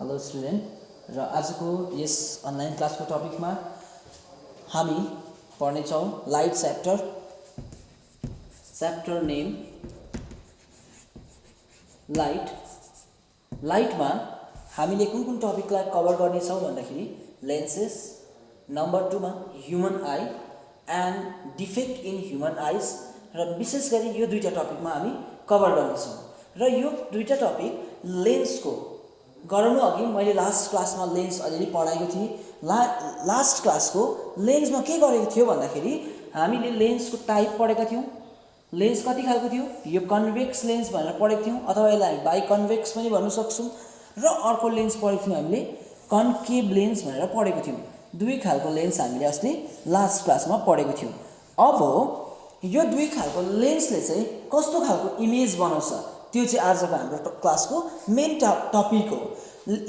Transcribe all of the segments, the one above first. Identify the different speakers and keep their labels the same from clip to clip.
Speaker 1: Hello student र आजको यस online क्लासको टपिकमा हामी पढ्नेछौँ लाइट च्याप्टर नेम लाइटमा हामीले कुन टपिकलाई कभर गर्नेछौँ भन्दाखेरि लेन्सेस, नम्बर 2 मा human I and defect in human आइज र विशेष गरी यो दुईटा टपिकमा हामी कभर गर्नेछौँ। र यो दुईटा टपिक लेन्सको गराउनु अघि मैले लास्ट क्लासमा लेन्स अलिअलि पढाएको थिएँ। लास्ट क्लासको लेन्समा के गरेको थियो भन्दाखेरि हामीले लेन्सको टाइप पढेका थियौँ। लेन्स कति खालको थियो, यो कन्भेक्स लेन्स भनेर पढेको थियौँ अथवा यसलाई हामी बाइकन्भेक्स पनि भन्न सक्छौँ। र अर्को लेन्स पढेको थियौँ हामीले कन्केभ लेन्स भनेर पढेको थियौँ। दुई खालको लेन्स हामीले अस्ति लास्ट क्लासमा पढेको थियौँ। अब यो दुई खालको लेन्सले चाहिँ कस्तो खालको इमेज बनाउँछ त्यो चाहिँ आजको हाम्रो क्लासको मेन टपिक हो,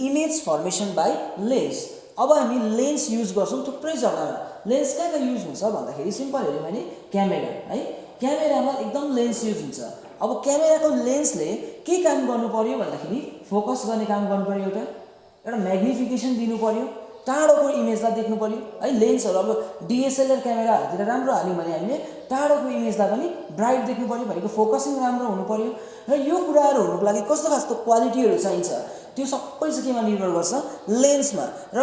Speaker 1: इमेज फर्मेसन बाई लेन्स। अब हामी लेन्स युज गर्छौँ थुप्रै जग्गामा। लेन्स कहाँ युज हुन्छ भन्दाखेरि सिम्पल हेऱ्यो भने क्यामेरा है, क्यामेरामा एकदम लेन्स युज हुन्छ। अब क्यामेराको लेन्सले के काम गर्नु पर्यो भन्दाखेरि फोकस गर्ने काम गर्नु पर्यो, एउटा म्याग्निफिकेसन दिनु पर्यो, टाढोको इमेजलाई देख्नु पर्यो है। लेन्सहरू अब डिएसएलआर क्यामेराहरूतिर राम्रो हाल्यौँ भने हामीले टाढोको इमेजलाई पनि ब्राइट देख्नु पर्यो, भनेको फोकसिङ राम्रो हुनु पर्यो। र यो कुराहरू हुनुको लागि कस्तो खालको क्वालिटीहरू चाहिन्छ त्यो सबै चाहिँ केमा निर्भर गर्छ, लेन्समा। र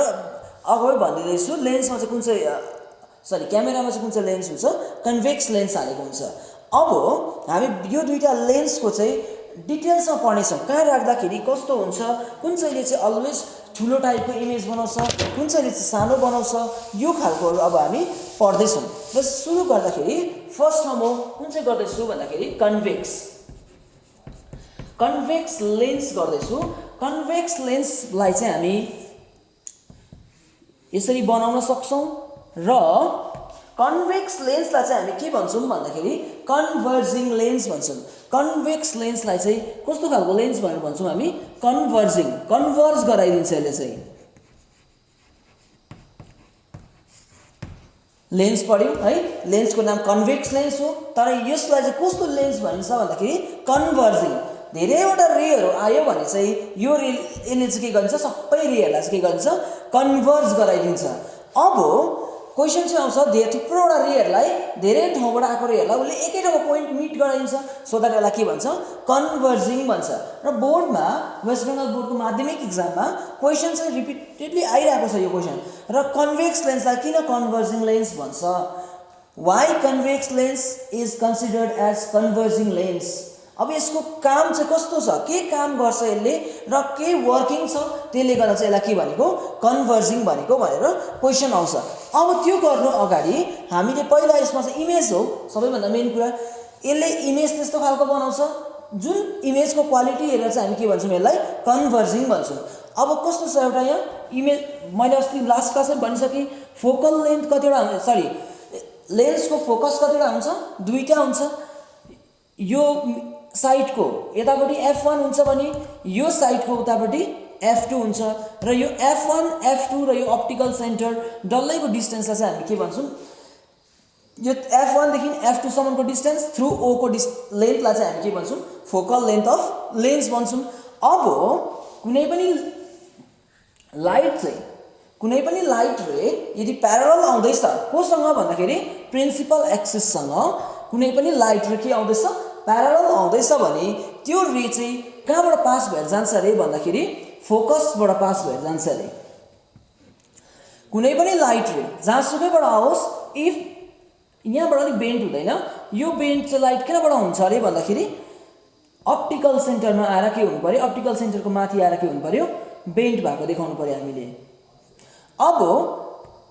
Speaker 1: अगाडि भनिदिँदैछु लेन्समा चाहिँ कुन चाहिँ क्यामेरामा चाहिँ कुन चाहिँ लेन्स हुन्छ, कन्भेक्स लेन्स हालेको हुन्छ। अब हामी यो दुईटा लेन्सको चाहिँ डिटेल्समा पढ्नेछौँ, कहाँ राख्दाखेरि कस्तो हुन्छ, कुन चाहिँले चाहिँ अलवेज ठुलो टाइपको इमेज बनाउँछ, कुन चाहिँले चाहिँ सानो बनाउँछ, यो खालकोहरू अब हामी पढ्दैछौँ। र सुरु गर्दाखेरि फर्स्टमा म कुन चाहिँ गर्दैछु भन्दाखेरि कन्भेक्स लेन्स गर्दैछु। कन्भेक्स लेन्सलाई चाहिँ हामी यसरी बनाउन सक्छौँ। र कन्भेक्स लेन्सलाई चाहिँ हामी के भन्छौँ भन्दाखेरि कन्भर्जिङ लेन्स भन्छौँ। कन्भेक्स लेन्सलाई चाहिँ कस्तो खालको लेन्स भनेर भन्छौँ हामी, कन्भर्ज गराइदिन्छ यसले चाहिँ। लेन्स पढ्यौँ है, लेन्सको नाम कन्भेक्स लेन्स हो। तर यसलाई चाहिँ कस्तो लेन्स भनिन्छ भन्दाखेरि कन्भर्जिङ। धेरैवटा रेहरू आयो भने चाहिँ यो रे यसले चाहिँ के गरिन्छ, सबै रेहरूलाई चाहिँ के गरिन्छ, कन्भर्ज गराइदिन्छ। अब क्वेसन चाहिँ आउँछ थुप्रोवटा रेहरूलाई, धेरै ठाउँबाट आएको रेहरूलाई उसले एकै ठाउँमा पोइन्ट मिट गराइदिन्छ, सो द्याट यसलाई के भन्छ, कन्भर्जिङ भन्छ। र बोर्डमा वेस्ट बेङ्गल बोर्डको माध्यमिक इक्जाममा क्वेसन चाहिँ रिपिटेडली आइरहेको छ यो क्वेसन। र कन्भेक्स लेन्सलाई किन कन्भर्जिङ लेन्स भन्छ, why convex lens is considered as converging lens. अब यसको काम चाहिँ कस्तो छ, के काम गर्छ यसले र के वर्किङ छ, त्यसले गर्दा चाहिँ यसलाई के भनेको, कन्भर्जिङ भनेको भनेर क्वेसन आउँछ। अब त्यो गर्नु अगाडि हामीले पहिला यसमा चाहिँ इमेज हो सबैभन्दा मेन कुरा। यसले इमेज त्यस्तो खालको बनाउँछ, जुन इमेजको क्वालिटी हेरेर चाहिँ हामी के भन्छौँ, यसलाई कन्भर्जिङ भन्छौँ। अब कस्तो छ एउटा यहाँ इमेज, मैले अस्ति लास्ट क्लासमा भनिसकेँ फोकल लेन्थ कतिवटा लेन्सको फोकस कतिवटा हुन्छ, दुईवटा हुन्छ। यो साइडको यतापट्टि F1 हुन्छ भने यो साइडको उतापट्टि F2 हुन्छ। र यो F1, F2 र यो अप्टिकल सेन्टर डल्लैको डिस्टेन्सलाई चाहिँ हामी के भन्छौँ, यो F1 देखि F2 सम्मको डिस्टेन्स थ्रु O को लेन्थलाई चाहिँ हामी के भन्छौँ, फोकल लेन्थ अफ लेन्स भन्छौँ। अब कुनै पनि लाइट रे यदि प्यारलल आउँदैछ कोसँग भन्दाखेरि प्रिन्सिपल एक्सिससँग कुनै पनि लाइट रे के आउँदैछ, प्यारलल आउँदैछ भने त्यो रे चाहिँ कहाँबाट पास भएर जान्छ अरे भन्दाखेरि फोकसबाट पास भएर जान्छ अरे। कुनै पनि लाइट रे जहाँसुकैबाट आओस्, इफ यहाँबाट अलिक बेन्ड हुँदैन, यो बेन्ड चाहिँ लाइट कहाँबाट हुन्छ अरे भन्दाखेरि अप्टिकल सेन्टरमा आएर के हुनु पर्यो, अप्टिकल सेन्टरको माथि आएर के हुनु पर्यो, बेन्ड भएको देखाउनु पर्यो हामीले। अब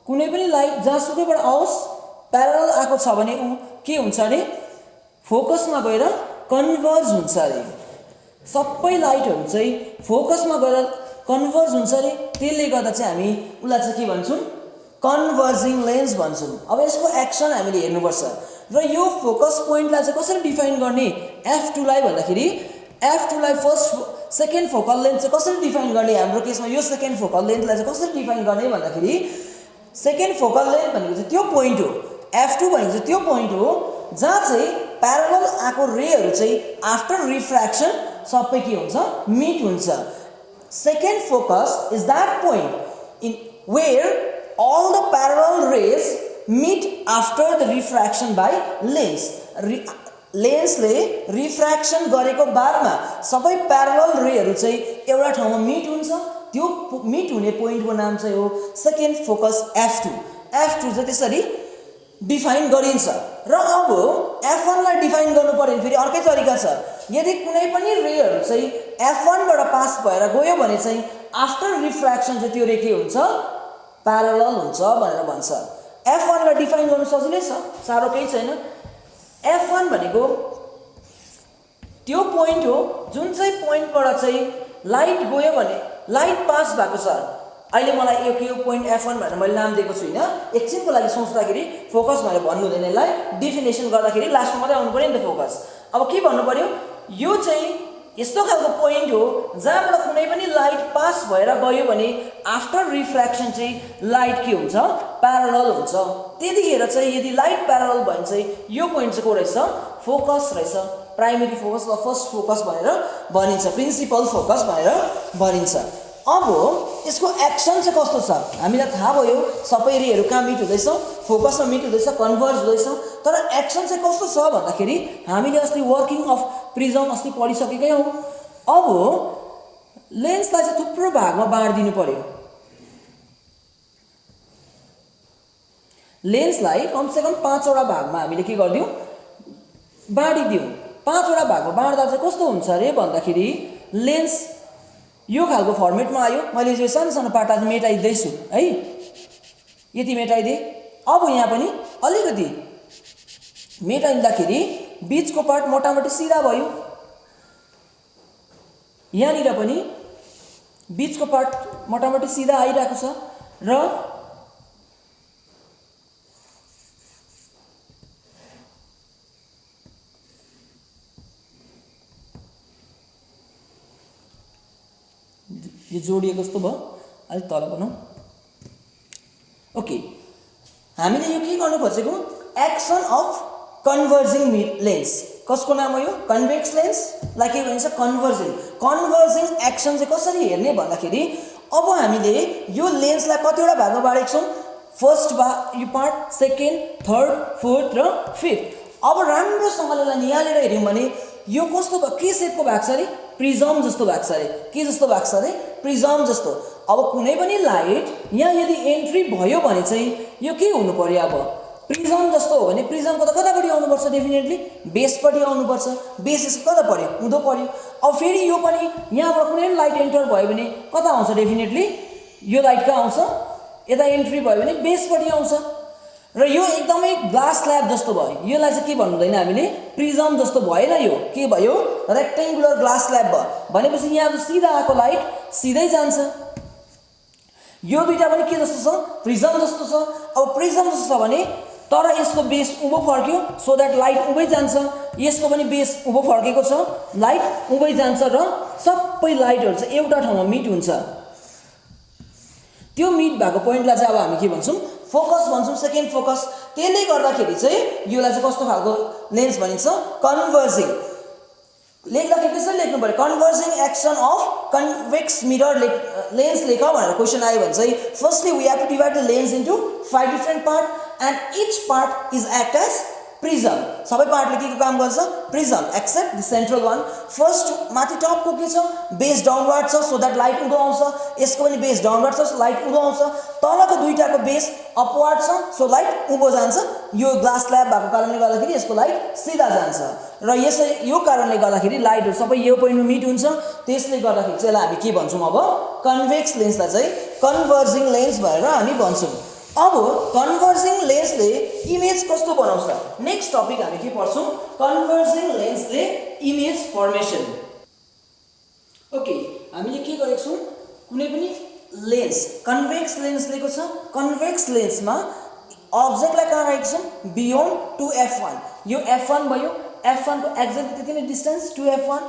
Speaker 1: कुनै पनि लाइट जहाँसुकैबाट आओस् प्यारलल आएको छ भने ऊ के हुन्छ अरे, फोकसमा गएर कन्भर्ज हुन्छ अरे। सबै लाइटहरू चाहिँ फोकसमा गएर कन्भर्ज हुन्छ अरे, त्यसले गर्दा चाहिँ हामी उसलाई चाहिँ के भन्छौँ, कन्भर्जिङ लेन्स भन्छौँ। अब यसको एक्सन हामीले हेर्नुपर्छ। र यो फोकस पोइन्टलाई चाहिँ कसरी डिफाइन गर्ने, F2 लाई भन्दाखेरि F2 लाई सेकेन्ड फोकल लेन्थ चाहिँ कसरी डिफाइन गर्ने, हाम्रो केसमा यो सेकेन्ड फोकल लेन्थलाई चाहिँ कसरी डिफाइन गर्ने भन्दाखेरि सेकेन्ड फोकल लेन्थ भनेको चाहिँ त्यो पोइन्ट हो, F2 भनेको चाहिँ त्यो पोइन्ट हो जहाँ चाहिँ प्यारलल आएको रेहरू चाहिँ आफ्टर रिफ्र्याक्सन सबै के हुन्छ, मिट हुन्छ। Second focus is that point in where all the parallel rays meet after the refraction by lens. लेन्सले रिफ्र्याक्सन गरेको बादमा सबै प्यारलल रेहरू चाहिँ एउटा ठाउँमा मिट हुन्छ। त्यो मिट हुने पोइन्टको नाम चाहिँ हो सेकेन्ड फोकस F2। F2 चाहिँ त्यसरी डिफाइन गरिन्छ। र अब F1 लाई डिफाइन गर्नु पर्यो भने फेरि अर्कै तरिका छ। यदि कुनै पनि रेहरू चाहिँ F1 बाट पास भएर गयो भने चाहिँ आफ्टर रिफ्र्याक्सन चाहिँ त्यो रे के हुन्छ, प्यारलल हुन्छ भनेर भन्छ। F1 लाई डिफाइन गर्नु सजिलै छ, साह्रो केही छैन। F1 भनेको त्यो पोइन्ट हो जुन चाहिँ पोइन्टबाट चाहिँ लाइट गयो भने लाइट पास भएको छ। अहिले मलाई यो पोइन्ट F1 भनेर मैले नाम दिएको छुइनँ, एकछिनको लागि सोच्दाखेरि फोकस भनेर भन्नु हुँदैन, यसलाई डेफिनेसन गर्दाखेरि लास्टमा मात्रै आउनु पर्यो नि त फोकस। अब के भन्नु पर्यो, यो चाहिँ यस्तो खालको पोइन्ट हो जहाँबाट कुनै पनि लाइट पास भएर गयो भने आफ्टर रिफ्र्याक्सन चाहिँ लाइट के हुन्छ, प्यारलल हुन्छ। त्यतिखेर चाहिँ यदि लाइट प्यारलल भयो भने चाहिँ यो पोइन्ट चाहिँ को रहेछ, फोकस रहेछ। प्राइमेरी फोकस वा फर्स्ट फोकस भनेर भनिन्छ, प्रिन्सिपल फोकस भनेर भनिन्छ। अब यसको एक्सन चाहिँ कस्तो छ हामीलाई थाहा भयो, सबै रेहरू कहाँ मिट हुँदैछ, फोकसमा मिट हुँदैछ, कन्भर्ज हुँदैछ। तर एक्सन चाहिँ कस्तो छ भन्दाखेरि हामीले अस्ति वर्किङ अफ प्रिजम अस्ति पढिसकेकै हौ। अब लेन्सलाई चाहिँ थुप्रो भागमा बाँडिदिनु पर्यो। लेन्सलाई कमसेकम 5 वटा भागमा हामीले के गरिदिउँ, बाँडिदिउँ। 5 वटा भागमा बाँड्दा चाहिँ कस्तो हुन्छ अरे भन्दाखेरि लेन्स यो खालको फर्मेटमा आयो। मैले जो सानो सानो पाटा मेटाइदिँदैछु है, यति मेटाइदिएँ। अब यहाँ पनि अलिकति मेटाइँदाखेरि बीचको पार्ट मोटामोटी सिधा भयो, यहाँनिर पनि बीचको पार्ट मोटामोटी सिधा आइरहेको छ। र यो जोडिएको जस्तो भयो, अलिक तल बनाऊ। ओके, हामीले यो के गर्नु खोजेको, एक्सन अफ कन्भर्जिङ लेन्स। कसको नाम हो यो, कन्भेक्स लेन्सलाई के भनिन्छ, कन्भर्जिङ। कन्भर्जिङ एक्सन चाहिँ कसरी हेर्ने भन्दाखेरि अब हामीले यो लेन्सलाई कतिवटा भागमा बाँडेको छौँ, फर्स्ट यो पार्ट, सेकेन्ड, थर्ड, फोर्थ र फिफ्थ। अब राम्रोसँगले निहालेर हेऱ्यौँ भने यो कस्तो भयो, के सेपको भएको छ अरे, प्रिजम जस्तो भएको छ अरे। के जस्तो भएको छ अरे, प्रिजम जस्तो। अब कुनै पनि लाइट यहाँ यदि एन्ट्री भयो भने चाहिँ यो के हुनु पर्यो, अब प्रिजम जस्तो हो भने प्रिजमको त कतापट्टि आउनुपर्छ, डेफिनेटली बेसपट्टि आउनुपर्छ। बेस यसको कता पर्यो, उँधो पर्यो। अब फेरि यो पनि यहाँबाट कुनै पनि लाइट एन्टर भयो भने कता आउँछ, डेफिनेटली यो लाइट कहाँ आउँछ, यता एन्ट्री भयो भने बेसपट्टि आउँछ। र यो एकदमै ग्लास स्ल्याब जस्तो भयो, यसलाई चाहिँ के भन्नु हुँदैन हामीले, प्रिजम जस्तो भएन। यो के भयो, रेक्टेङ्गुलर ग्लास स्ल्याब भयो भनेपछि यहाँ सिधा आएको लाइट सिधै जान्छ। यो दुईटा पनि के जस्तो छ, प्रिजम जस्तो छ। अब प्रिजम जस्तो छ भने तर यसको बेस उँभो फर्क्यो, सो द्याट लाइट उँभै जान्छ। यसको पनि बेस उँभो फर्केको छ, लाइट उँभै जान्छ। र सबै लाइटहरू चाहिँ एउटा ठाउँमा मिट हुन्छ। त्यो मिट भएको पोइन्टलाई चाहिँ अब हामी के भन्छौँ, फोकस भन्छौँ, सेकेन्ड फोकस। त्यसले गर्दाखेरि चाहिँ योलाई चाहिँ कस्तो खालको लेन्स भनिन्छ, कन्भर्जिङ। लेख्दाखेरि त्यसरी लेख्नु पर्यो, converging action of convex mirror lens लेख भनेर क्वेसन आयो भने चाहिँ firstly we have to divide the lens into 5 different part and each part is act as prism. सबै पार्टले के को काम गर्छ, prism, except the central one. First माथि टपको के छ, बेस डाउनवार्ड छ, सो द्याट लाइट उँधो आउँछ। यसको पनि बेस डाउनवार्ड छ, सो लाइट उँधो आउँछ। तलको दुईटाको बेस अपवार्ड छ, सो लाइट उँभो जान्छ। यो ग्लास स्ल्याब भएको कारणले गर्दाखेरि यसको लाइट सिधा जान्छ। र यो कारणले गर्दाखेरि लाइटहरू सबै यो पोइन्टमा मिट हुन्छ। त्यसले गर्दाखेरि चाहिँ हामी के भन्छौँ, अब कन्भेक्स लेन्सलाई चाहिँ कन्भर्जिङ लेन्स भनेर हामी भन्छौँ। अब कन्भर्जिङ लेन्सले इमेज कस्तो बनाउँछ, नेक्स्ट टपिक हामी के पढ्छौँ, कन्भर्जिङ लेन्सले इमेज फर्मेसन। ओके, हामीले के गरेको छौँ, कुनै पनि लेन्स कन्भेक्स लेन्स लिएको छ। कन्भेक्स लेन्समा अब्जेक्टलाई कहाँ राखेको छौँ, बियोन्ड 2f1। यो f1 भयो, f1 को एक्ज्याक्ट त्यति नै डिस्टेन्स 2f1।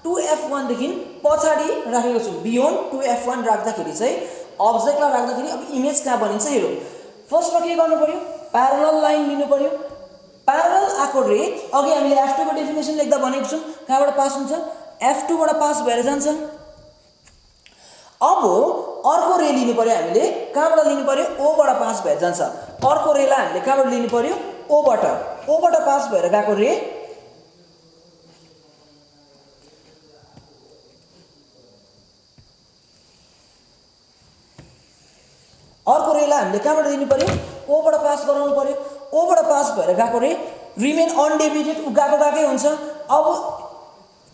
Speaker 1: 2f1 देखि पछाडि राखेको छु, बियोन्ड 2f1 राख्दाखेरि चाहिँ अब्जेक्टलाई राख्दाखेरि अब इमेज कहाँ बनिन्छ हेरौँ। फर्स्टमा के गर्नु पर्यो, प्यारलल लाइन लिनु पर्यो। प्यारलल आएको रे अघि हामीले f2 को डेफिनेसन लेख्दा भनेको छौँ, कहाँबाट पास हुन्छ, f2 बाट पास भएर जान्छ। अब अर्को रे लिनु पर्यो हामीले, कहाँबाट लिनु पर्यो, ओबाट पास भएर जान्छ। अर्को रेलाई हामीले कहाँबाट लिनु पर्यो, ओबाट पास भएर गएको रे अर्को रेलाई हामीले कहाँबाट दिनु पर्यो, ओबाट पास गराउनु पर्यो। ओबाट पास भएर गएको रे रिमेन अनडेभिएटेड गएकै हुन्छ। अब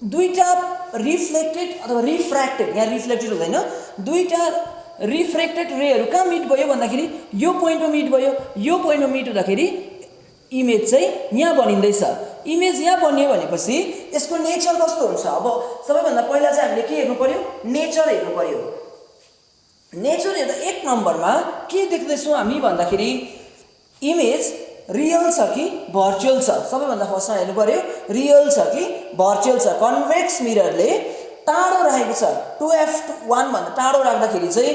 Speaker 1: दुईटा रिफ्लेक्टेड अथवा रिफ्र्याक्टेड, यहाँ रिफ्लेक्टेड हुँदैन, दुईटा रिफ्रेक्टेड रेहरू कहाँ मिट भयो भन्दाखेरि यो पोइन्टमा मिट भयो। यो पोइन्टमा मिट हुँदाखेरि इमेज चाहिँ यहाँ बनिँदैछ। इमेज यहाँ बन्यो भनेपछि यसको नेचर कस्तो हुन्छ। अब सबैभन्दा पहिला चाहिँ हामीले के हेर्नु पर्यो, नेचर हेर्नु पर्यो। नेचर हेर्दा 1 नम्बरमा के देख्दैछौँ हामी भन्दाखेरि इमेज रियल छ कि भर्चुअल छ। सबैभन्दा फर्स्टमा हेर्नु पर्यो रियल छ कि भर्चुअल छ। कन्भेक्स मिररले टाढो राखेको छ, 2f1 भन्दा टाढो राख्दाखेरि चाहिँ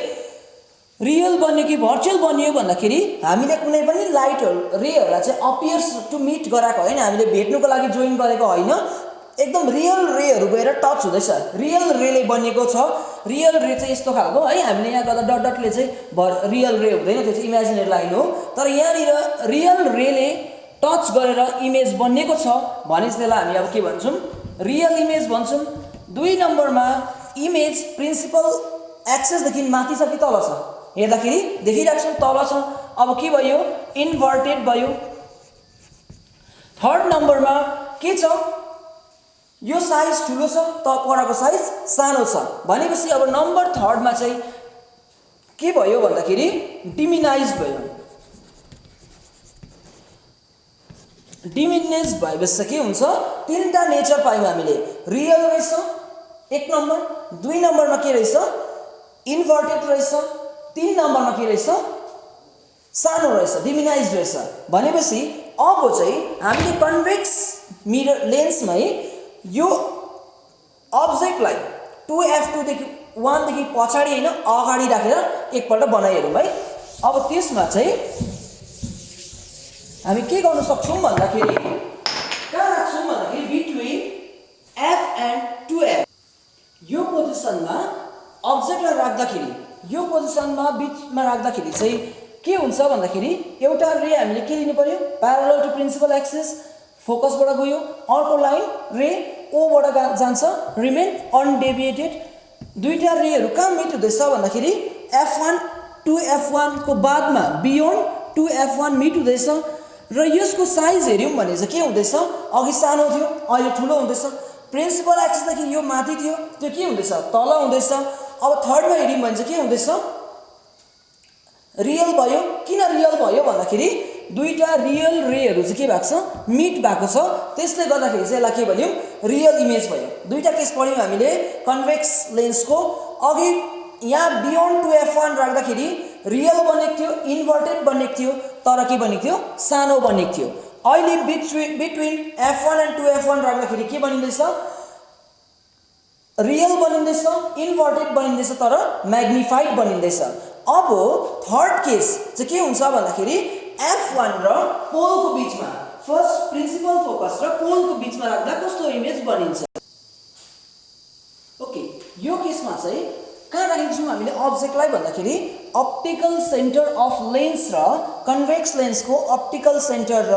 Speaker 1: रियल बन्यो कि भर्चुअल बन्यो भन्दाखेरि हामीले कुनै पनि लाइटहरू रेहरूलाई चाहिँ अपियर्स टु मिट गराएको होइन, हामीले भेट्नुको लागि जोइन गरेको होइन, एकदम रियल रेहरू गएर टच हुँदैछ। रियल रेले बनिएको छ। रियल रे चाहिँ यस्तो खालको है, हामीले यहाँ गर्दा डट डटले चाहिँ रियल रे हुँदैन, त्यो चाहिँ इमेजिनेरी लाइन हो। तर यहाँनिर रियल रेले टच गरेर इमेज बनिएको छ भने त्यसलाई हामी अब के भन्छौँ, रियल इमेज भन्छौँ। 2 नम्बरमा इमेज प्रिन्सिपल एक्सेसदेखि माथि छ कि तल छ, हेर्दाखेरि देखिरहेको छौँ तल छ। अब के भयो, इन्भर्टेड भयो। 3rd नम्बरमा के छ, यो साइज ठुलो छ त परको साइज सानो छ भनेपछि अब नम्बर 3rdमा चाहिँ के भयो भन्दाखेरि डिमिनाइज भयो। डिमिनाइज भएपछि के हुन्छ, 3टा नेचर पायौँ हामीले। रियल रहेछ 1 नम्बर, 2 नम्बरमा के रहेछ, इन्भर्टेड रहेछ, 3 नम्बरमा के रहेछ, सानो रहेछ, डिमिनाइज रहेछ। भनेपछि अब चाहिँ हामीले कन्भेक्स मिरर लेन्समै यो अब्जेक्टलाई 2f2देखि 1 देखि पछाडि होइन अगाडि राखेर एकपल्ट बनाइहेरौँ है। अब त्यसमा चाहिँ हामी के गर्न सक्छौँ भन्दाखेरि कहाँ राख्छौँ भन्दाखेरि बिट्विन f एन्ड 2f यो पोजिसनमा अब्जेक्टलाई राख्दाखेरि, यो पोजिसनमा बिचमा राख्दाखेरि चाहिँ के हुन्छ भन्दाखेरि एउटा रे हामीले के लिनु पर्यो, प्यारलल टु प्रिन्सिपल एक्सिस, फोकसबाट गयो। अर्को लाइन रे ओबाट जान्छ, रिमेन अनडेभिएटेड। दुईटा रेहरू कहाँ मिट हुँदैछ भन्दाखेरि f1 2f1 को बादमा बियोन्ड 2f1 मिट हुँदैछ। र यसको साइज हेऱ्यौँ भने चाहिँ के हुँदैछ, अघि सानो थियो अहिले ठुलो हुँदैछ। प्रिन्सिपल एक्सिसदेखि यो माथि थियो, त्यो के हुँदैछ, तल हुँदैछ। अब 3rdमा हेऱ्यौँ भने चाहिँ के हुँदैछ, रियल भयो। किन रियल भयो भन्दाखेरि दुईटा रियल रेहरू चाहिँ के भएको छ, मिट भएको छ। त्यसले गर्दाखेरि चाहिँ यसलाई के भन्यौँ, रियल इमेज भयो। दुईटा केस पढ्यौँ हामीले कन्भेक्स लेन्सको। अघि यहाँ बियोन्ड 2f1 राख्दाखेरि रियल बनेको थियो, इन्भर्टेड बनेको थियो, तर के बनेको थियो, सानो बनेको थियो। अहिले बिट्विन f1 एन्ड 2f1 राख्दाखेरि के बनिँदैछ, रियल बनिँदैछ, इन्भर्टेड बनिँदैछ, तर म्याग्निफाइड बनिँदैछ। अब 3rd केस चाहिँ के हुन्छ भन्दाखेरि f1 र पोलको बिचमा, फर्स्ट प्रिन्सिपल फोकस र पोलको बिचमा राख्दा कस्तो इमेज बनिन्छ। ओके, यो केसमा चाहिँ कहाँ राखेको छौँ हामीले अब्जेक्टलाई भन्दाखेरि अप्टिकल सेन्टर अफ लेन्स र कन्भेक्स लेन्सको अप्टिकल सेन्टर र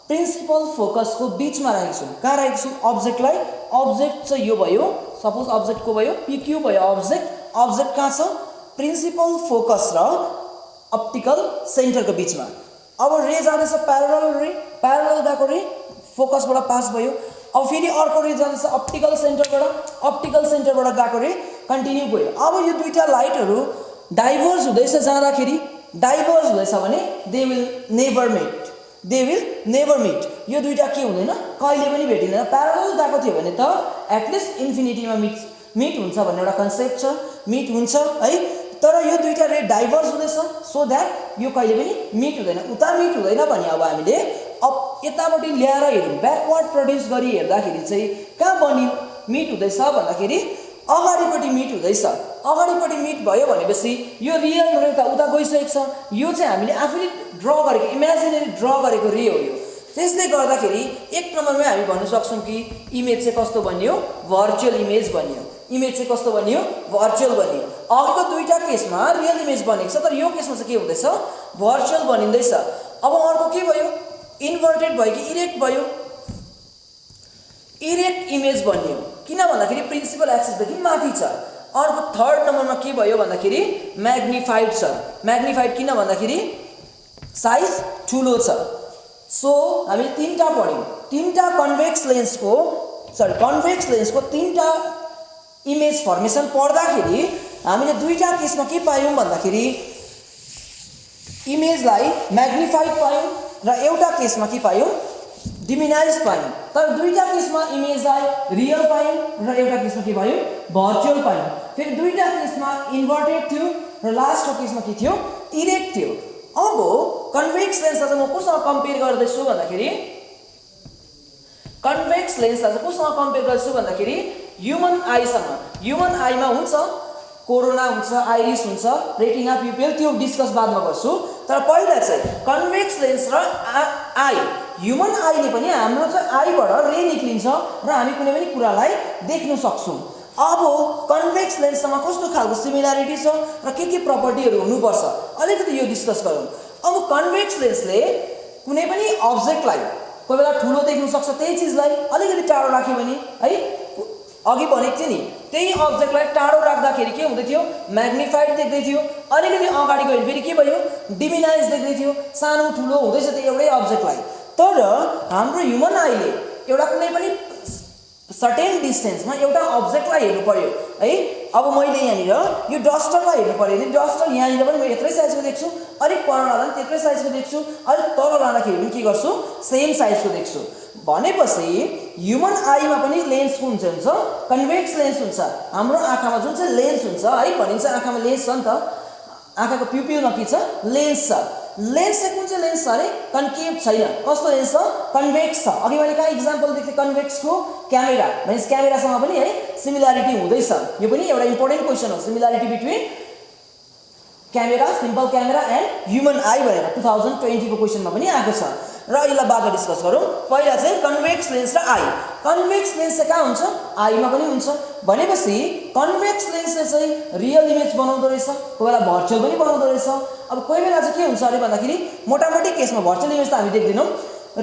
Speaker 1: प्रिन्सिपल फोकसको बिचमा राखेको छौँ। कहाँ राखेको छौँ अब्जेक्टलाई, अब्जेक्ट चाहिँ यो भयो, सपोज अब्जेक्टको भयो पिक्यू भयो अब्जेक्ट। अब्जेक्ट कहाँ छ, प्रिन्सिपल फोकस र अप्टिकल सेन्टरको बिचमा। अब रे जाँदैछ प्यारलल रे, प्यारलल गएको रे फोकसबाट पास भयो। अब फेरि अर्को रे जाँदैछ अप्टिकल सेन्टरबाट गएको रे कन्टिन्यू गयो। अब यो दुईटा लाइटहरू डाइभर्ज हुँदैछ, जाँदाखेरि डाइभर्ज हुँदैछ भने दे विल नेभर मिट। यो दुईटा के हुँदैन, कहिले पनि भेटिँदैन। प्यारलल गएको थियो भने त एटलिस्ट इन्फिनिटीमा मिट हुन्छ भन्ने एउटा कन्सेप्ट छ, मिट हुन्छ है। तर यो दुईटा रे डाइभर्ज हुँदैछ, सो द्याट यो कहिले पनि मिट हुँदैन। उता मिट हुँदैन भने अब हामीले अब यतापट्टि ल्याएर हेरौँ, ब्याकवर्ड प्रड्युस गरी हेर्दाखेरि चाहिँ कहाँ मिट हुँदैछ भन्दाखेरि अगाडिपट्टि मिट हुँदैछ। अगाडिपट्टि मिट भयो भनेपछि यो रियल रे त उता गइसकेको छ। यो चाहिँ हामीले आफैले ड्र गरेको, इमेजिनेरी ड्र गरेको रे हो यो। त्यसले गर्दाखेरि 1 नम्बरमै हामी भन्न सक्छौँ कि इमेज चाहिँ कस्तो बन्यो, भर्चुअल इमेज बन्यो। इमेज चाहिँ कस्तो बनियो भर्चुअल बनियो अघिको दुईटा केसमा रियल इमेज बनेको छ तर यो केसमा चाहिँ के हुँदैछ भर्चुअल बनिँदैछ अब अर्को के भयो इन्भर्टेड भयो कि इरेक्ट भयो इरेक्ट इमेज बन्यो किन भन्दाखेरि प्रिन्सिपल एक्सिसदेखि माथि छ अर्को थर्ड नम्बरमा के भयो भन्दाखेरि म्याग्निफाइड छ म्याग्निफाइड किन भन्दाखेरि साइज ठुलो छ सो हामीले तीनटा पढ्यौं तीनटा कन्भेक्स लेन्सको तीनटा इमेज फर्मेसन पढ्दाखेरि हामीले दुईटा केसमा के पायौं भन्दाखेरि इमेजलाई म्याग्निफाइड पायौं र एउटा केसमा के पायौं डिमिनाइज पायौं तर दुईटा केसमा इमेजलाई रियल पायौं र एउटा केसमा के पायौं भर्चुअल पायौं फेरि दुईटा केसमा इन्भर्टेड थियो र लास्टको केसमा के थियो इरेक्ट थियो अब कन्भेक्स लेन्सलाई चाहिँ म कोसँग कम्पेयर गर्दैछु भन्दाखेरि कन्भेक्स लेन्सलाई चाहिँ कोसँग कम्पेयर गर्छु भन्दाखेरि ह्युमन आईमा हुन्छ कोरोना हुन्छ आइरिस हुन्छ रेटिना प्युपिल त्यो डिस्कस बादमा गर्छु तर पहिला चाहिँ कन्भेक्स लेन्स र आई ह्युमन आईले पनि हाम्रो चाहिँ आईबाट रे निक्लिन्छ र हामी कुनै पनि कुरालाई देख्न सक्छौं अब कन्भेक्स लेन्ससँग कस्तो खालको सिमिलरिटी छ र के प्रपर्टीहरू हुनुपर्छ अलिकति यो डिस्कस गरौँ अब कन्भेक्स लेन्सले कुनै पनि अब्जेक्टलाई कोही बेला ठुलो देख्न सक्छ त्यही चीजलाई अलिकति टाढो राख्यो भने है अघि भनेको थिए नि त्यही अब्जेक्टलाई टाढो राख्दाखेरि के हुँदै थियो म्याग्निफाइड देख्दै थियो अलिकति अगाडि गयो फेरि के भयो डिमिनाइज देख्दै थियो सानो ठुलो हुँदैछ त्यो एउटै अब्जेक्टलाई तर हाम्रो ह्युमन आईले एउटा कुनै पनि सर्टेन डिस्टेन्समा एउटा अब्जेक्टलाई हेर्नु पर्यो है अब मैले यहाँनिर यो डस्टरलाई हेर्नु पर्यो भने डस्टर यहाँनिर पनि म यत्रै साइजको देख्छु अलिक पर लाँदा पनि त्यत्रै साइजको देख्छु अलिक तल लाँदाखेरि पनि के गर्छु सेम साइजको देख्छु भनेपछि ह्युमन आईमा पनि लेन्स कुन चाहिँ हुन्छ कन्भेक्स लेन्स हुन्छ हाम्रो आँखामा जुन चाहिँ लेन्स हुन्छ है भनिन्छ आँखामा लेन्स छ नि त आँखाको प्युपिलमा के छ लेन्स छ लेन्स चाहिँ कुन चाहिँ लेन्स छ अरे कन्केभ छैन कस्तो लेन्स छ कन्भेक्स छ अघि मैले कहाँ इक्जाम्पल दिएको थिएँ कन्भेक्सको क्यामेरा भनेपछि क्यामेरासँग पनि है सिमिलरिटी हुँदैछ यो पनि एउटा इम्पोर्टेन्ट क्वेसन हो similarity between camera simple camera and human I भनेर 2020 को क्वेसनमा पनि आएको छ र यसलाई बादमा डिस्कस गरौँ पहिला चाहिँ कन्भेक्स लेन्स र आई कन्भेक्स लेन्स चाहिँ कहाँ हुन्छ आईमा पनि हुन्छ भनेपछि कन्भेक्स लेन्सले चाहिँ रियल इमेज बनाउँदो रहेछ कोही बेला भर्चुअल पनि बनाउँदो रहेछ अब कोही बेला चाहिँ के हुन्छ अरे भन्दाखेरि मोटामोटी केसमा भर्चुअल इमेज त हामी देख्दैनौँ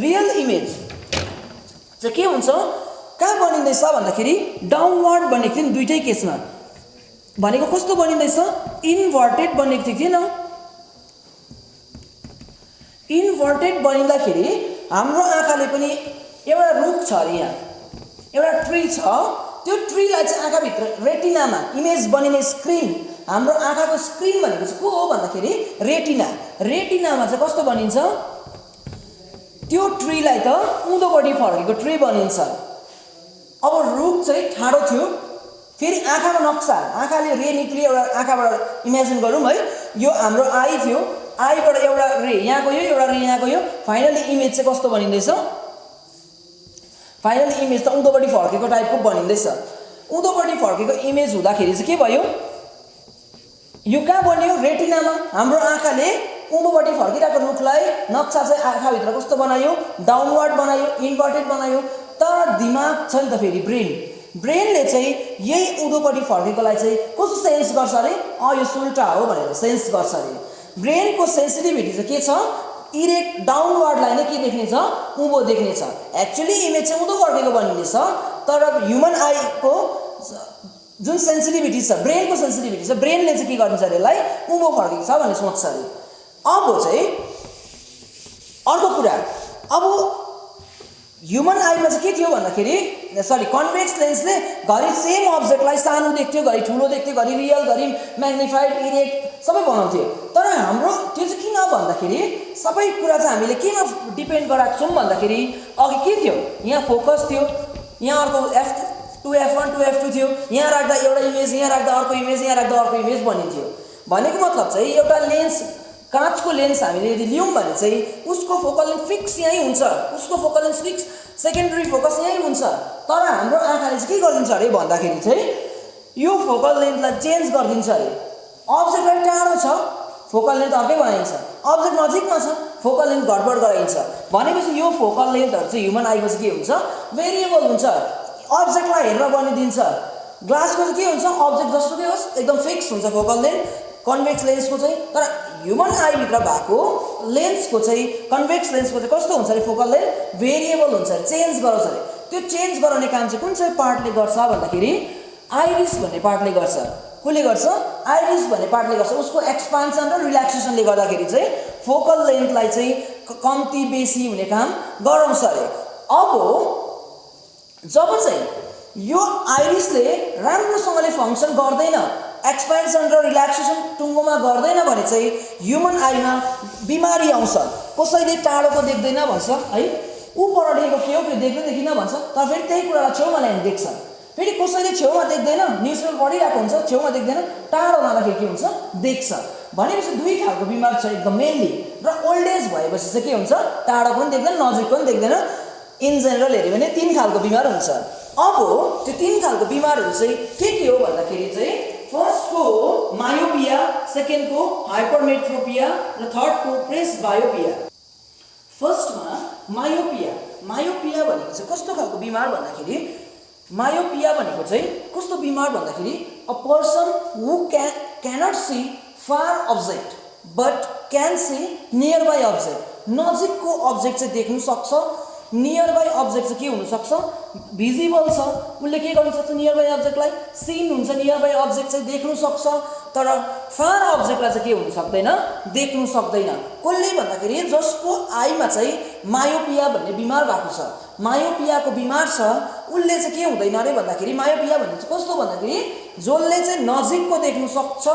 Speaker 1: रियल इमेज चाहिँ के हुन्छ कहाँ बनिँदैछ भन्दाखेरि डाउनवर्ड बनेको थियो नि दुईटै केसमा भनेको कस्तो बनिँदैछ इन्भर्टेड बनेको थियो किन इन्भर्टेड बनिँदाखेरि हाम्रो आँखाले पनि एउटा रुख छ अरे यहाँ एउटा ट्री छ त्यो ट्रीलाई चाहिँ आँखाभित्र रेटिनामा इमेज बनिने स्क्रिन हाम्रो आँखाको स्क्रिन भनेको चाहिँ को हो भन्दाखेरि रेटिनामा चाहिँ कस्तो बनिन्छ त्यो ट्रीलाई त उँधोपट्टि फर्केको ट्री बनिन्छ अब रुख चाहिँ ठाडो थियो फेरि आँखाको नक्सा आँखाले रे निक्लियो एउटा आँखाबाट इमेजिन गरौँ है यो हाम्रो आई थियो आईबाट एउटा रे यहाँ गयो एउटा रे यहाँ गयो फाइनली इमेज चाहिँ कस्तो बनिँदैछ फाइनली इमेज त उँधोपट्टि फर्केको टाइपको बनिँदैछ उँधोपट्टि फर्केको इमेज हुँदाखेरि चाहिँ के भयो यो कहाँ बन्यो रेटिनामा हाम्रो आँखाले उँधोपट्टि फर्किरहेको रुखलाई नक्सा चाहिँ आँखाभित्र कस्तो बनायो डाउनवर्ड बनायो इन्भर्टेड बनायो तर दिमाग छ नि त फेरि ब्रेनले चाहिँ यही उँधोपट्टि फर्केकोलाई चाहिँ कस्तो सेन्स गर्छ अरे यो सुल्टा हो भनेर सेन्स गर्छ अरे ब्रेनको सेन्सिटिभिटी चाहिँ के छ इरेक्ट डाउनवर्डलाई नै के देख्ने छ उँभो देख्ने छ एक्चुअली इमेज चाहिँ उँधो फर्केको बनिनेछ तर ह्युमन आईको जुन सेन्सिटिभिटी छ ब्रेनको सेन्सिटिभिटी छ ब्रेनले चाहिँ के गर्छ अरे यसलाई उँभो फर्केको छ भनेर सोच्छ अरे अब चाहिँ अर्को कुरा अब ह्युमन आईमा चाहिँ के थियो भन्दाखेरि कन्भेक्स लेन्सले घरि सेम अब्जेक्टलाई सानो देख्थ्यो घरि ठुलो देख्थ्यो घरि रियल घरि म्याग्निफाइड इरेक्ट सबै बनाउँथ्यो तर हाम्रो त्यो चाहिँ किन भन्दाखेरि सबै कुरा चाहिँ हामीले केमा डिपेन्ड गराएको छौँ भन्दाखेरि अघि के थियो यहाँ फोकस थियो यहाँ अर्को F2 F1 2 F2 थियो यहाँ राख्दा एउटा इमेज यहाँ राख्दा अर्को इमेज यहाँ राख्दा अर्को इमेज बनिन्थ्यो भनेको मतलब चाहिँ एउटा लेन्स काँचको लेन्स हामीले यदि लियौँ भने चाहिँ उसको फोकल लेन्थ फिक्स यहीँ हुन्छ उसको focal length fix secondary focus यहीँ हुन्छ तर हाम्रो आँखाले चाहिँ के गरिदिन्छ अरे भन्दाखेरि चाहिँ यो फोकल लेन्थलाई चेन्ज गरिदिन्छ अरे अब्जेक्टलाई टाढो छ फोकल लेन्थ अर्कै बनाइन्छ अब्जेक्ट नजिकमा छ फोकल लेन्थ घटबड गराइन्छ भनेपछि यो फोकल लेन्थहरू चाहिँ ह्युमन आईमा चाहिँ के हुन्छ भेरिएबल हुन्छ अब्जेक्टलाई हेरेर बनिदिन्छ ग्लासको चाहिँ के हुन्छ अब्जेक्ट जस्तो के होस् एकदम फिक्स हुन्छ फोकल लेन्थ, कन्भेक्स लेन्सको चाहिँ। तर ह्युमन आई भित्र भएको लेन्सको चाहिँ कन्भेक्स लेन्सको चाहिँ कस्तो हुन्छ अरे फोकल लेन्थ भेरिएबल हुन्छ अरे, चेन्ज गराउँछ अरे। त्यो चेन्ज गराउने काम चाहिँ कुन चाहिँ पार्टले गर्छ भन्दाखेरि आइरिस भन्ने पार्टले गर्छ। कसले गर्छ? आइरिस भन्ने पार्टले गर्छ। उसको एक्सपान्सन र रिल्याक्सेसनले गर्दाखेरि चाहिँ फोकल लेन्थलाई चाहिँ कम्ती बेसी हुने काम गराउँछ अरे। अब जब चाहिँ यो आइरिसले राम्रोसँगले फङ्सन गर्दैन, एक्सपेन्सन र रिल्याक्सेसन टुङ्गोमा गर्दैन भने चाहिँ ह्युमन आईमा बिमारी आउँछ। कसैले टाढोको देख्दैन भन्छ है, ऊ परडेको के हो त्यो देख्दैन भन्छ, तर फेरि त्यही कुरालाई छेउमा ल्याएर देख्छ। फेरि कसैले छेउमा देख्दैन, न्युजपेपर पढिरहेको हुन्छ, छेउमा देख्दैन, टाढो लाँदाखेरि के हुन्छ देख्छ। भनेपछि दुई खालको बिमार छ एकदम मेनली। र ओल्ड एज भएपछि चाहिँ के हुन्छ, टाढो पनि देख्दैन, नजिक पनि देख्दैन। इन जेनरल हेऱ्यो भने 3 खालको बिमार हुन्छ। अब त्यो 3 खालको बिमारहरू चाहिँ के हो भन्दाखेरि चाहिँ फर्स्टको मायोपिया, सेकेन्डको हाइपरमेट्रोपिया र थर्डको प्रेसबायोपिया। फर्स्टमा मायोपिया। मायोपिया भनेको चाहिँ कस्तो खालको बिमार भन्दाखेरि मायोपिया भनेको चाहिँ कस्तो बिमार भन्दाखेरि a person who cannot see far object but can see near by object. नजिकको अब्जेक्ट चाहिँ देख्नु सक्छ, नियर बाई अब्जेक्ट चाहिँ के हुनसक्छ भिजिबल छ, उसले के गर्नु सक्छ नियर बाई अब्जेक्टलाई सिन हुन्छ, नियर बाई अब्जेक्ट चाहिँ देख्नु सक्छ। तर फार अब्जेक्टलाई चाहिँ के हुनु सक्दैन, देख्नु सक्दैन। कसले भन्दाखेरि जसको आईमा चाहिँ मायोपिया भन्ने बिमार भएको छ, मायोपियाको बिमार छ, उसले चाहिँ के हुँदैन अरे भन्दाखेरि मायोपिया भन्ने चाहिँ कस्तो भन्दाखेरि जसले चाहिँ नजिकको देख्नु सक्छ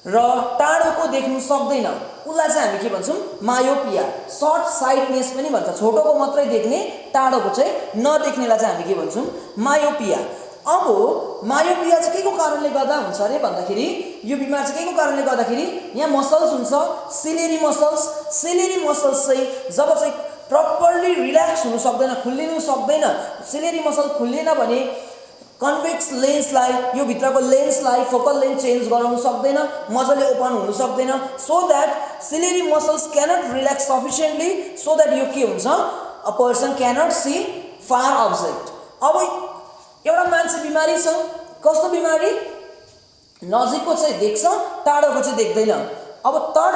Speaker 1: र टाढोको देख्नु सक्दैन, उसलाई चाहिँ हामी के भन्छौँ मायोपिया। सर्ट साइटनेस पनि भन्छ, छोटोको मात्रै देख्ने, टाढोको चाहिँ नदेख्नेलाई चाहिँ हामी के भन्छौँ मायोपिया। अब मायोपिया चाहिँ के को कारणले गर्दा हुन्छ अरे भन्दाखेरि यो बिमार चाहिँ के को कारणले गर्दाखेरि यहाँ मसल्स हुन्छ, सिलेरी मसल्स। सिलेरी मसल्स चाहिँ जब चाहिँ प्रपरली रिल्याक्स हुनु सक्दैन, खुल्लिनु सक्दैन, सिलेरी मसल खुल्लिएन भने कन्भेक्स लेन्सलाई, यो भित्रको लेन्सलाई फोकल लेन्थ चेन्ज गराउनु सक्दैन, मजाले ओपन हुनु सक्दैन। So that ciliary muscles cannot relax sufficiently, so that यो के हुन्छ a person cannot see far object. अब एउटा मान्छे बिमारी छ, कस्तो बिमारी, नजिकको चाहिँ देख्छ, टाढोको चाहिँ देख्दैन। अब तर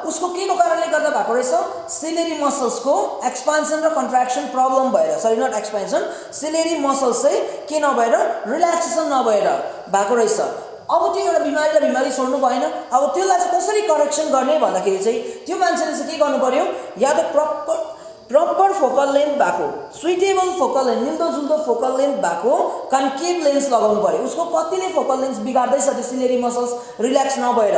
Speaker 1: उसको के को कारणले गर्दा भएको रहेछ, सिलेरी मसल्सको एक्सपान्सन र कन्ट्र्याक्सन प्रब्लम भएर, sorry not expansion, ciliary muscles चाहिँ के नभएर रिल्याक्सेसन नभएर भएको रहेछ। अब त्यो एउटा बिमारीलाई बिमारी छोड्नु भएन। अब त्यसलाई चाहिँ कसरी करेक्सन गर्ने भन्दाखेरि चाहिँ त्यो मान्छेले चाहिँ के गर्नु पर्यो, या त प्रपर फोकल लेन्थ भएको, सुइटेबल फोकल लेन्थ, मिल्दोजुल्दो फोकल लेन्थ भएको कन्केभ लेन्स लगाउनु पर्यो। उसको कतिले फोकल लेन्स बिगार्दैछ त्यो सिलेरी मसल्स रिल्याक्स नभएर,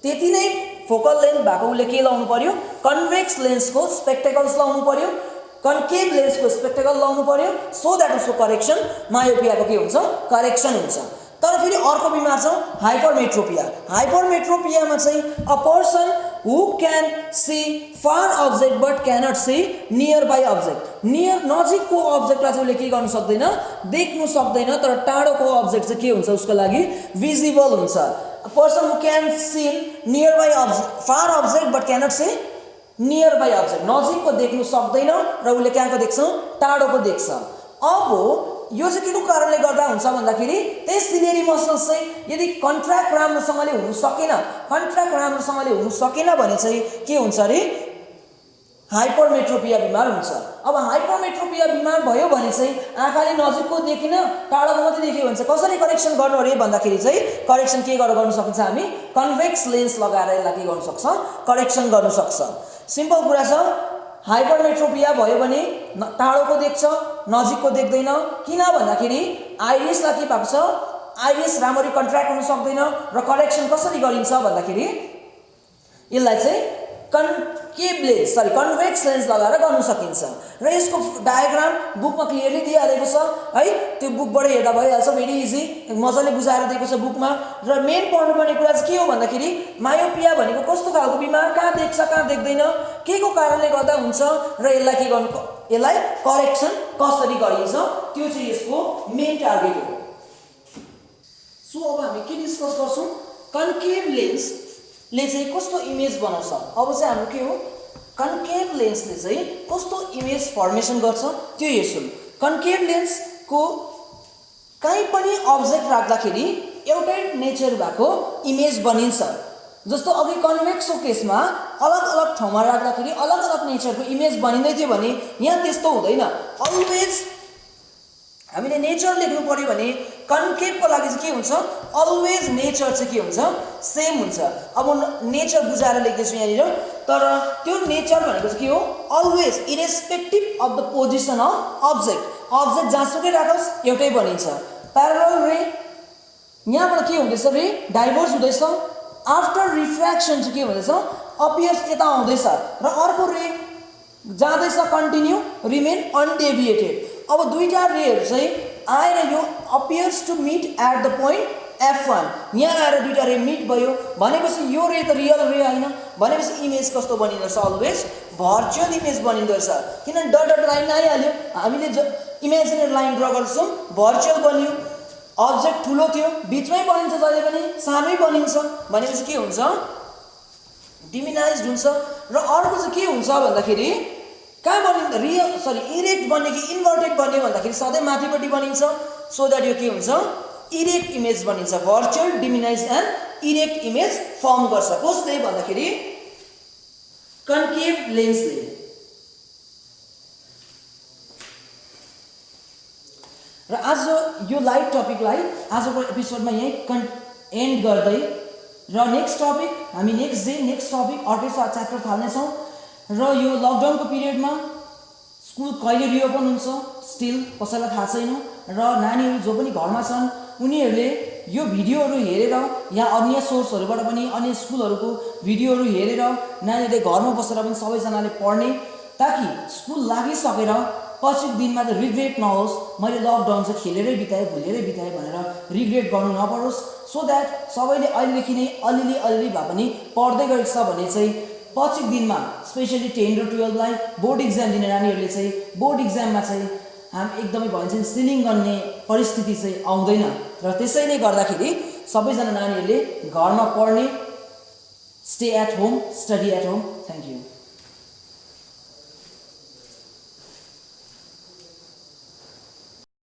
Speaker 1: त्यति नै फोकल लेन्थ भएको उसले के लाउनु पर्यो, कन्भेक्स लेन्सको स्पेक्टेकल्स लाउनु पर्यो, कन्केभ लेन्सको स्पेक्टेकल लाउनु पर्यो। सो द्याट उसको करेक्सन मायोपियाको के हुन्छ, करेक्सन हुन्छ। तर फेरि अर्को बिमार छ हाइपरमेट्रोपिया। हाइपरमेट्रोपियामा चाहिँ a person who can see far object but cannot see near by object. Near नजिकको अब्जेक्टलाई चाहिँ उसले के गर्नु सक्दैन, देख्नु सक्दैन, तर टाढोको अब्जेक्ट चाहिँ के हुन्छ उसको लागि भिजिबल हुन्छ। A person who can see nearby object, far object but cannot see nearby object, नजिकको देख्नु सक्दैन र उसले कहाँको देख्छ, टाढोको देख्छ। अब यो चाहिँ के को कारणले गर्दा हुन्छ भन्दाखेरि त्यही सिलेरी मसल्स चाहिँ यदि कन्ट्र्याक्ट राम्रोसँगले हुनु सकेन, कन्ट्र्याक्ट राम्रोसँगले हुनु सकेन भने चाहिँ के हुन्छ अरे हाइपरमेट्रोपिया बिमार हुन्छ। अब हाइपरमेट्रोपिया बिमार भयो भने चाहिँ आँखाले नजिकको देखिन, टाढोको मात्रै देख्यो भने चाहिँ कसरी करेक्सन गर्नु अरे भन्दाखेरि चाहिँ करेक्सन के गर्न सकिन्छ, हामी कन्भेक्स लेन्स लगाएर यसलाई के गर्न सक्छ, करेक्सन गर्न सक्छ। सिम्पल कुरा छ, हाइपरमेट्रोपिया भयो भने टाढोको देख्छ, नजिकको देख्दैन। किन भन्दाखेरि आइरिसलाई के भएको छ, आइरिस राम्ररी कन्ट्र्याक्ट हुन सक्दैन र करेक्सन कसरी गरिन्छ भन्दाखेरि यसलाई चाहिँ concave lens, sorry convex lens लगाएर गर्न सकिन्छ। र यसको डायग्राम बुकमा क्लियरली दिइहालेको छ है, त्यो बुकबाट हेर्दा भइहाल्छ, भेरी इजी, मजाले बुझाएर दिएको छ बुकमा। र मेन पढ्नुपर्ने कुरा चाहिँ के हो भन्दाखेरि मायोपिया भनेको कस्तो खालको बिमार, कहाँ देख्छ कहाँ देख्दैन, के को कारणले गर्दा हुन्छ र यसलाई के गर्नु, यसलाई करेक्सन कसरी गरिन्छ, त्यो चाहिँ यसको मेन टार्गेट हो। सो अब हामी के डिस्कस गर्छौँ, कन्केभ लेन्सले चाहिँ कस्तो इमेज बनाउँछ। अब चाहिँ हाम्रो के हो, कन्केभ लेन्सले चाहिँ कस्तो इमेज फर्मेसन गर्छ त्यो हेर्छौँ। कन्केभ लेन्सको कहीँ पनि अब्जेक्ट राख्दाखेरि एउटै नेचर भएको इमेज बनिन्छ। जस्तो अघि कन्भेक्सको केसमा अलग अलग ठाउँमा राख्दाखेरि अलग अलग नेचरको इमेज बनिँदै थियो भने यहाँ त्यस्तो हुँदैन। अलवेज हामीले नेचर लेख्नु पर्यो भने कन्केभको लागि चाहिँ के हुन्छ, अलवेज नेचर चाहिँ के हुन्छ, सेम हुन्छ। अब नेचर बुझाएर लेख्दैछु यहाँनिर, तर त्यो नेचर भनेको चाहिँ के हो, always irrespective of the position of object, object जहाँसुकै राखोस् एउटै बनिन्छ। प्यारलल रे यहाँबाट के हुँदैछ, रे डाइभर्स हुँदैछ, आफ्टर रिफ्र्याक्सन चाहिँ के हुँदैछ, अपियर्स यता आउँदैछ र अर्को रे जाँदैछ कन्टिन्यू रिमेन अनडेभिएटेड। अब दुईटा रेहरू चाहिँ आएर यो appears to meet at the point F1, यहाँ आएर दुईटा रे मिट भयो भनेपछि यो रे त रियल रे होइन, भनेपछि इमेज कस्तो बनिँदो रहेछ, अलवेज भर्चुअल इमेज बनिँदो रहेछ। किनभने डट डट लाइन आइहाल्यो, हामीले जो इमेजिनरी लाइन ड्र गर्छौँ भर्चुअल बन्यो, अब्जेक्ट ठुलो थियो बिचमै बनिन्छ, जहिले पनि सानै बनिन्छ भनेपछि के हुन्छ, डिमिनाइज्ड हुन्छ। र अर्को चाहिँ के हुन्छ भन्दाखेरि कहाँ बनिन्छ, इरेक्ट बन्ने कि इन्भर्टेड बन्ने भन्दाखेरि सधैँ माथिपट्टि बनिन्छ, सो द्याट यो के हुन्छ, इरेक्ट इमेज बनिन्छ। Virtual, diminished and erect image form गर्छ। कसले भन्दाखेरि कन्केभ लेन्सले। र आज यो लाइभ टपिकलाई आजको एपिसोडमा यही एन्ड गर्दै र नेक्स्ट टपिक हामी नेक्स्ट डे नेक्स्ट टपिक अर्कै च्याप्टर थाल्नेछौँ। र यो लकडाउनको पिरियडमा स्कुल कहिले रिओपन हुन्छ स्टिल कसैलाई थाहा छैन, र नानीहरू जो पनि घरमा छन् उनीहरूले यो भिडियोहरू हेरेर या अन्य सोर्सहरूबाट पनि अन्य स्कुलहरूको भिडियोहरू हेरेर नानीहरूले घरमा बसेर पनि सबैजनाले पढ्ने, ताकि स्कुल लागिसकेर पछिको दिनमा त रिग्रेट नहोस्, मैले लकडाउन चाहिँ खेलेरै बिताएँ भुलेरै बिताएँ भनेर रिग्रेट गर्नु नपरोस्। सो द्याट सबैले अहिलेदेखि नै अलिअलि भए पनि पढ्दै गरेको छ भने चाहिँ पछिको दिनमा स्पेसली 10 र 12लाई बोर्ड इक्जाम दिने नानीहरूले चाहिँ बोर्ड इक्जाममा चाहिँ हामी एकदमै भन्छ सिलिङ गर्ने परिस्थिति चाहिँ आउँदैन। र त्यसैले गर्दाखेरि सबैजना नानीहरूले घरमा पढ्ने, stay at home, study at home. Thank you.